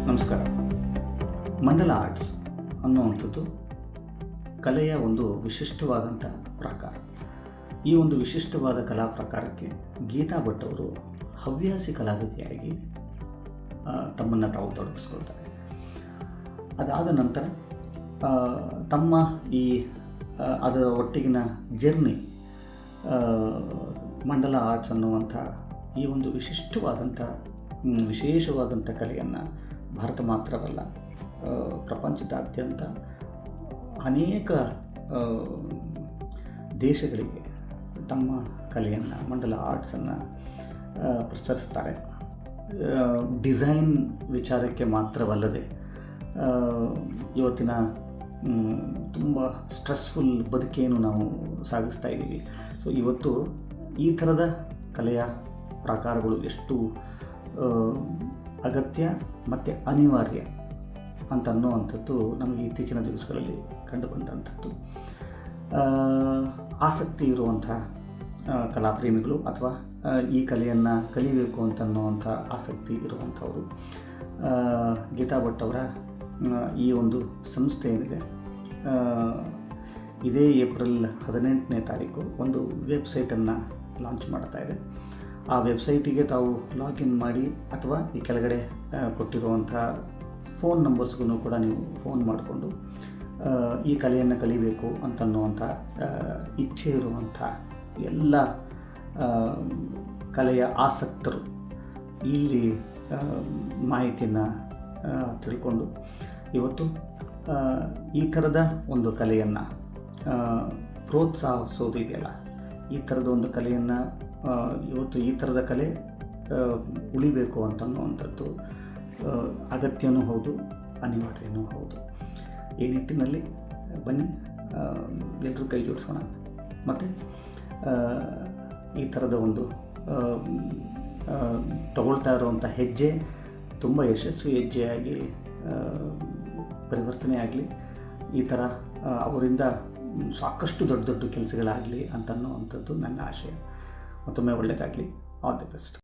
ನಮಸ್ಕಾರ. ಮಂಡಲ ಆರ್ಟ್ಸ್ ಅನ್ನುವಂಥದ್ದು ಕಲೆಯ ಒಂದು ವಿಶಿಷ್ಟವಾದಂಥ ಪ್ರಕಾರ. ಈ ಒಂದು ವಿಶಿಷ್ಟವಾದ ಕಲಾ ಪ್ರಕಾರಕ್ಕೆ ಗೀತಾ ಭಟ್ ಅವರು ಹವ್ಯಾಸಿ ಕಲಾವಿದೆಯಾಗಿ ತಮ್ಮನ್ನು ತಾವು ತೊಡಗಿಸ್ಕೊಳ್ತಾರೆ. ಅದಾದ ನಂತರ ತಮ್ಮ ಈ ಅದರ ಒಟ್ಟಿಗಿನ ಜರ್ನಿ ಮಂಡಲ ಆರ್ಟ್ಸ್ ಅನ್ನುವಂಥ ಈ ಒಂದು ವಿಶೇಷವಾದಂಥ ಕಲೆಯನ್ನು ಭಾರತ ಮಾತ್ರವಲ್ಲ, ಪ್ರಪಂಚದಾದ್ಯಂತ ಅನೇಕ ದೇಶಗಳಿಗೆ ತಮ್ಮ ಕಲೆಯನ್ನು, ಮಂಡಲ ಆರ್ಟ್ಸನ್ನು ಪ್ರಸರಿಸ್ತಾರೆ. ಡಿಸೈನ್ ವಿಚಾರಕ್ಕೆ ಮಾತ್ರವಲ್ಲದೆ ಇವತ್ತಿನ ತುಂಬ ಸ್ಟ್ರೆಸ್ಫುಲ್ ಬದುಕೇನು ನಾವು ಸಾಗಿಸ್ತಾ ಇದ್ದೀವಿ. ಸೊ ಇವತ್ತು ಈ ಥರದ ಕಲೆಯ ಪ್ರಕಾರಗಳು ಎಷ್ಟು ಅಗತ್ಯ ಮತ್ತು ಅನಿವಾರ್ಯ ಅಂತ ಅನ್ನುವಂಥದ್ದು ನಮಗೆ ಇತ್ತೀಚಿನ ದಿವಸಗಳಲ್ಲಿ ಕಂಡುಬಂದಂಥದ್ದು. ಆಸಕ್ತಿ ಇರುವಂಥ ಕಲಾಪ್ರೇಮಿಗಳು ಅಥವಾ ಈ ಕಲೆಯನ್ನು ಕಲಿಬೇಕು ಅಂತನ್ನುವಂಥ ಆಸಕ್ತಿ ಇರುವಂಥವರು ಗೀತಾ ಭಟ್ ಅವರ ಈ ಒಂದು ಸಂಸ್ಥೆ ಏನಿದೆ, ಇದೇ ಏಪ್ರಿಲ್ 18ನೇ ತಾರೀಕು ಒಂದು ವೆಬ್ಸೈಟನ್ನು ಲಾಂಚ್ ಮಾಡ್ತಾ ಇದೆ. ಆ ವೆಬ್ಸೈಟಿಗೆ ತಾವು ಲಾಗಿನ್ ಮಾಡಿ ಅಥವಾ ಈ ಕೆಳಗಡೆ ಕೊಟ್ಟಿರುವಂಥ ಫೋನ್ ನಂಬರ್ಸ್ಗೂ ಕೂಡ ನೀವು ಫೋನ್ ಮಾಡಿಕೊಂಡು ಈ ಕಲೆಯನ್ನು ಕಲಿಬೇಕು ಅಂತನ್ನುವಂಥ ಇಚ್ಛೆ ಇರುವಂಥ ಎಲ್ಲ ಕಲೆಯ ಆಸಕ್ತರು ಇಲ್ಲಿ ಮಾಹಿತಿಯನ್ನು ತಿಳ್ಕೊಂಡು ಇವತ್ತು ಈ ಥರದ ಒಂದು ಕಲೆಯನ್ನು ಪ್ರೋತ್ಸಾಹಿಸೋದು ಇದೆಯಲ್ಲ, ಈ ಥರದ ಒಂದು ಕಲೆಯನ್ನು ಇವತ್ತು ಈ ಥರದ ಕಲೆ ಉಳಿಬೇಕು ಅಂತನ್ನುವಂಥದ್ದು ಅಗತ್ಯನೂ ಹೌದು, ಅನಿವಾರ್ಯನೂ ಹೌದು. ಈ ನಿಟ್ಟಿನಲ್ಲಿ ಬನ್ನಿ ಎಲ್ಲರೂ ಕೈ ಜೋಡಿಸೋಣ ಮತ್ತು ಈ ಥರದ ಒಂದು ತಗೊಳ್ತಾ ಇರುವಂಥ ಹೆಜ್ಜೆ ತುಂಬ ಯಶಸ್ವಿ ಹೆಜ್ಜೆಯಾಗಿ ಪರಿವರ್ತನೆ ಆಗಲಿ. ಈ ಥರ ಅವರಿಂದ ಸಾಕಷ್ಟು ದೊಡ್ಡ ದೊಡ್ಡ ಕೆಲಸಗಳಾಗಲಿ ಅಂತನ್ನುವಂಥದ್ದು ನನ್ನ ಆಶಯ. ಮತ್ತೊಮ್ಮೆ ಒಳ್ಳೆಯದಾಗಲಿ. All the best.